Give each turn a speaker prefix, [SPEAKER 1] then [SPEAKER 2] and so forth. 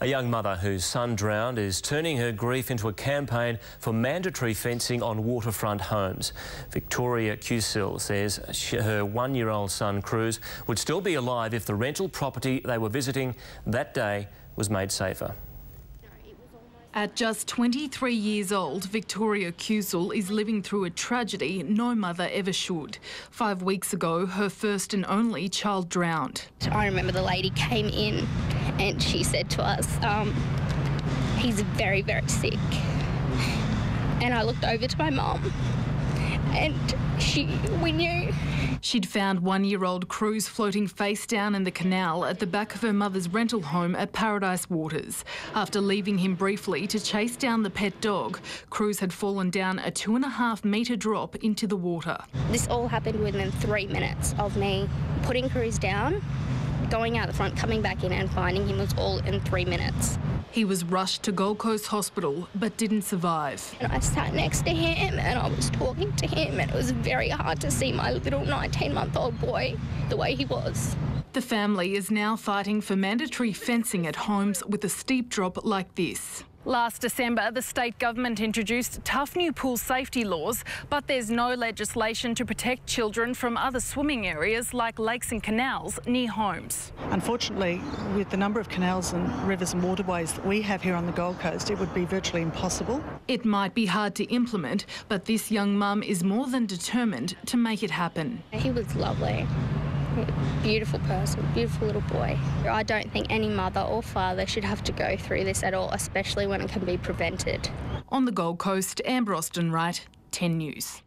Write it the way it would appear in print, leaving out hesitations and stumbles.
[SPEAKER 1] A young mother whose son drowned is turning her grief into a campaign for mandatory fencing on waterfront homes. Victoria Cusill says her one-year-old son, Cruz, would still be alive if the rental property they were visiting that day was made safer.
[SPEAKER 2] At just 23 years old, Victoria Cusill is living through a tragedy no mother ever should. 5 weeks ago, her first and only child drowned.
[SPEAKER 3] I remember the lady came in and she said to us, he's very, very sick. And I looked over to my mum and we knew.
[SPEAKER 2] She'd found one-year-old Cruz floating face down in the canal at the back of her mother's rental home at Paradise Waters. After leaving him briefly to chase down the pet dog, Cruz had fallen down a 2.5 metre drop into the water.
[SPEAKER 3] This all happened within 3 minutes of me putting Cruz down, going out the front, coming back in and finding him was all in 3 minutes.
[SPEAKER 2] He was rushed to Gold Coast Hospital but didn't survive.
[SPEAKER 3] And I sat next to him and I was talking to him and it was very hard to see my little 19-month-old boy the way he was.
[SPEAKER 2] The family is now fighting for mandatory fencing at homes with a steep drop like this. Last December, the state government introduced tough new pool safety laws, but there's no legislation to protect children from other swimming areas like lakes and canals near homes.
[SPEAKER 4] Unfortunately, with the number of canals and rivers and waterways that we have here on the Gold Coast, it would be virtually impossible.
[SPEAKER 2] It might be hard to implement, but this young mum is more than determined to make it happen.
[SPEAKER 3] He was lovely. Beautiful person, beautiful little boy. I don't think any mother or father should have to go through this at all, especially when it can be prevented.
[SPEAKER 2] On the Gold Coast, Amber Austin Wright, 10 News.